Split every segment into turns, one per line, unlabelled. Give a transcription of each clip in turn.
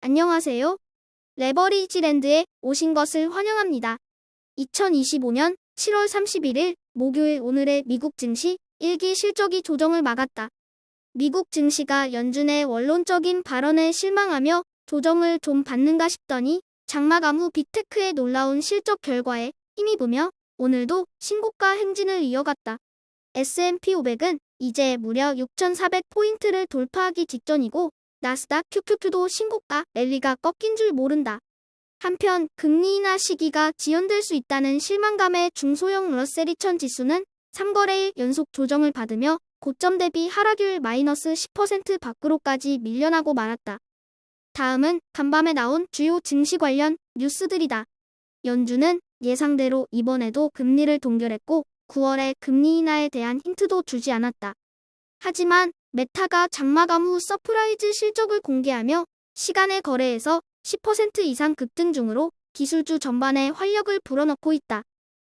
안녕하세요. 레버리지랜드에 오신 것을 환영합니다. 2025년 7월 31일 목요일 오늘의 미국 증시 1기 실적이 조정을 막았다. 미국 증시가 연준의 원론적인 발언에 실망하며 조정을 좀 받는가 싶더니 장마감 후 빅테크의 놀라운 실적 결과에 힘입으며 오늘도 신고가 행진을 이어갔다. S&P 500은 이제 무려 6,400포인트를 돌파하기 직전이고 나스닥 QQQ도 신고가 랠리가 꺾인 줄 모른다. 한편 금리 인하 시기가 지연될 수 있다는 실망감에 중소형 러셀 2000 지수는 3거래일 연속 조정을 받으며 고점 대비 하락률 마이너스 10% 밖으로까지 밀려나고 말았다. 다음은 간밤에 나온 주요 증시 관련 뉴스들이다. 연준은 예상대로 이번에도 금리를 동결했고 9월에 금리 인하에 대한 힌트도 주지 않았다. 하지만 메타가 장마감 후 서프라이즈 실적을 공개하며 시간의 거래에서 10% 이상 급등 중으로 기술주 전반에 활력을 불어넣고 있다.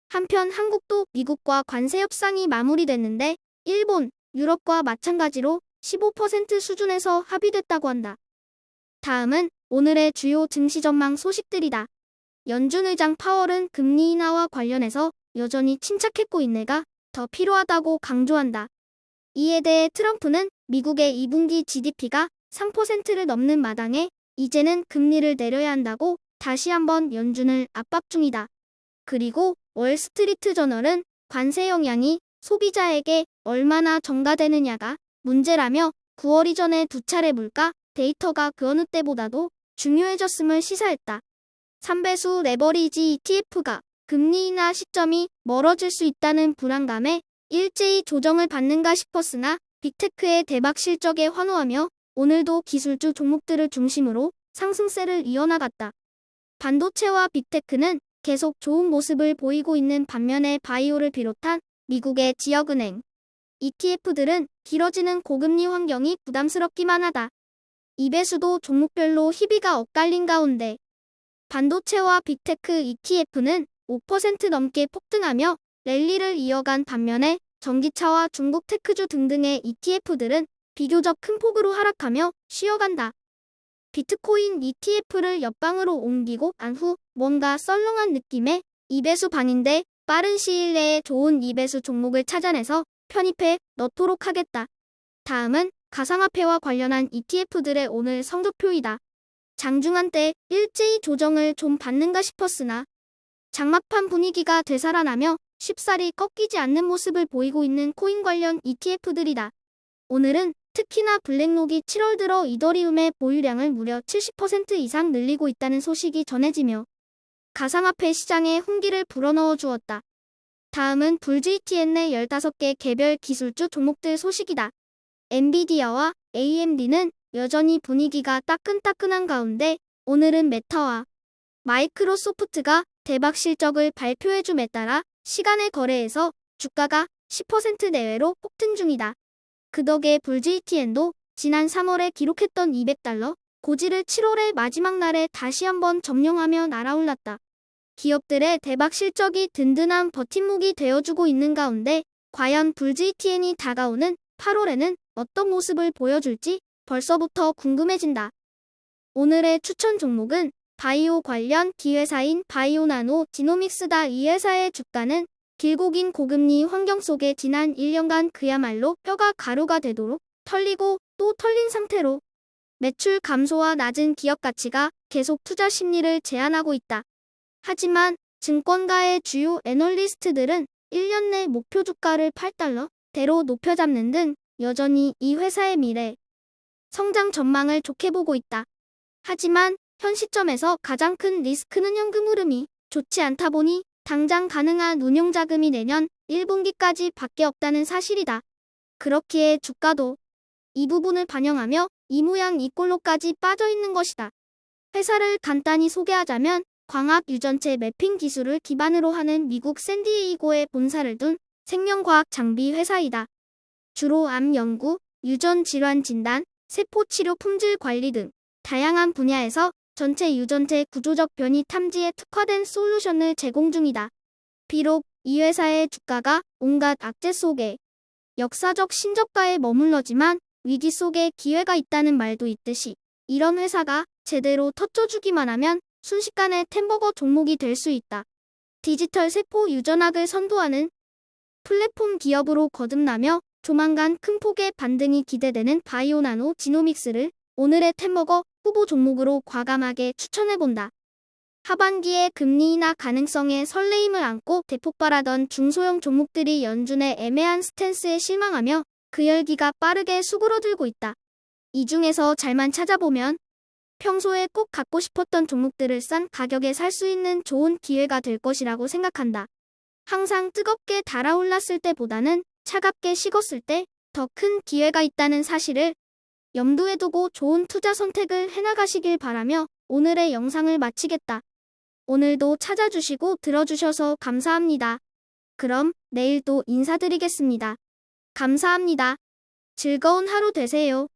한편 한국도 미국과 관세 협상이 마무리됐는데 일본, 유럽과 마찬가지로 15% 수준에서 합의됐다고 한다. 다음은 오늘의 주요 증시 전망 소식들이다. 연준 의장 파월은 금리 인하와 관련해서 여전히 침착했고 인내가 더 필요하다고 강조한다. 이에 대해 트럼프는 미국의 2분기 GDP가 3%를 넘는 마당에 이제는 금리를 내려야 한다고 다시 한번 연준을 압박 중이다. 그리고 월스트리트 저널은 관세 영향이 소비자에게 얼마나 전가되느냐가 문제라며 9월 이전에 두 차례 물가 데이터가 그 어느 때보다도 중요해졌음을 시사했다. 3배수 레버리지 ETF가 금리 인하 시점이 멀어질 수 있다는 불안감에 일제히 조정을 받는가 싶었으나 빅테크의 대박 실적에 환호하며 오늘도 기술주 종목들을 중심으로 상승세를 이어나갔다. 반도체와 빅테크는 계속 좋은 모습을 보이고 있는 반면에 바이오를 비롯한 미국의 지역은행, ETF들은 길어지는 고금리 환경이 부담스럽기만 하다. 이 배수도 종목별로 희비가 엇갈린 가운데 반도체와 빅테크 ETF는 5% 넘게 폭등하며 랠리를 이어간 반면에 전기차와 중국 테크주 등등의 ETF들은 비교적 큰 폭으로 하락하며 쉬어간다. 비트코인 ETF를 옆방으로 옮기고 난 후 뭔가 썰렁한 느낌의 2배수 반인데 빠른 시일 내에 좋은 2배수 종목을 찾아내서 편입해 넣도록 하겠다. 다음은 가상화폐와 관련한 ETF들의 오늘 성적표이다. 장중한 때 일제히 조정을 좀 받는가 싶었으나 장막판 분위기가 되살아나며 쉽사리 꺾이지 않는 모습을 보이고 있는 코인 관련 ETF들이다. 오늘은 특히나 블랙록이 7월 들어 이더리움의 보유량을 무려 70% 이상 늘리고 있다는 소식이 전해지며 가상화폐 시장에 홍기를 불어넣어 주었다. 다음은 불GTN의 15개 개별 기술주 종목들 소식이다. 엔비디아와 AMD는 여전히 분위기가 따끈따끈한 가운데 오늘은 메타와 마이크로소프트가 대박 실적을 발표해줌에 따라 시간의 거래에서 주가가 10% 내외로 폭등 중이다. 그 덕에 불GTN도 지난 3월에 기록했던 $200 고지를 7월의 마지막 날에 다시 한번 점령하며 날아올랐다. 기업들의 대박 실적이 든든한 버팀목이 되어주고 있는 가운데 과연 불GTN이 다가오는 8월에는 어떤 모습을 보여줄지 벌써부터 궁금해진다. 오늘의 추천 종목은 바이오 관련 기회사인 바이오나노 지노믹스다. 이 회사의 주가는 길고 긴 고금리 환경 속에 지난 1년간 그야말로 뼈가 가루가 되도록 털리고 또 털린 상태로 매출 감소와 낮은 기업 가치가 계속 투자 심리를 제한하고 있다. 하지만 증권가의 주요 애널리스트들은 1년 내 목표 주가를 $8대로 높여잡는 등 여전히 이 회사의 미래 성장 전망을 좋게 보고 있다. 하지만 현 시점에서 가장 큰 리스크는 현금 흐름이 좋지 않다 보니 당장 가능한 운용자금이 내년 1분기까지 밖에 없다는 사실이다. 그렇기에 주가도 이 부분을 반영하며 이 모양 이 꼴로까지 빠져있는 것이다. 회사를 간단히 소개하자면 광학 유전체 매핑 기술을 기반으로 하는 미국 샌디에이고에 본사를 둔 생명과학 장비 회사이다. 주로 암 연구, 유전 질환 진단, 세포 치료 품질 관리 등 다양한 분야에서 전체 유전체 구조적 변이 탐지에 특화된 솔루션을 제공 중이다. 비록 이 회사의 주가가 온갖 악재 속에 역사적 신저가에 머물러지만 위기 속에 기회가 있다는 말도 있듯이 이런 회사가 제대로 터쳐주기만 하면 순식간에 템버거 종목이 될 수 있다. 디지털 세포 유전학을 선도하는 플랫폼 기업으로 거듭나며 조만간 큰 폭의 반등이 기대되는 바이오나노 지노믹스를 오늘의 템버거 후보 종목으로 과감하게 추천해본다. 하반기에 금리 인하 가능성에 설레임을 안고 대폭발하던 중소형 종목들이 연준의 애매한 스탠스에 실망하며 그 열기가 빠르게 수그러들고 있다. 이 중에서 잘만 찾아보면 평소에 꼭 갖고 싶었던 종목들을 싼 가격에 살 수 있는 좋은 기회가 될 것이라고 생각한다. 항상 뜨겁게 달아올랐을 때보다는 차갑게 식었을 때 더 큰 기회가 있다는 사실을 염두에 두고 좋은 투자 선택을 해나가시길 바라며 오늘의 영상을 마치겠다. 오늘도 찾아주시고 들어주셔서 감사합니다. 그럼 내일 또 인사드리겠습니다. 감사합니다. 즐거운 하루 되세요.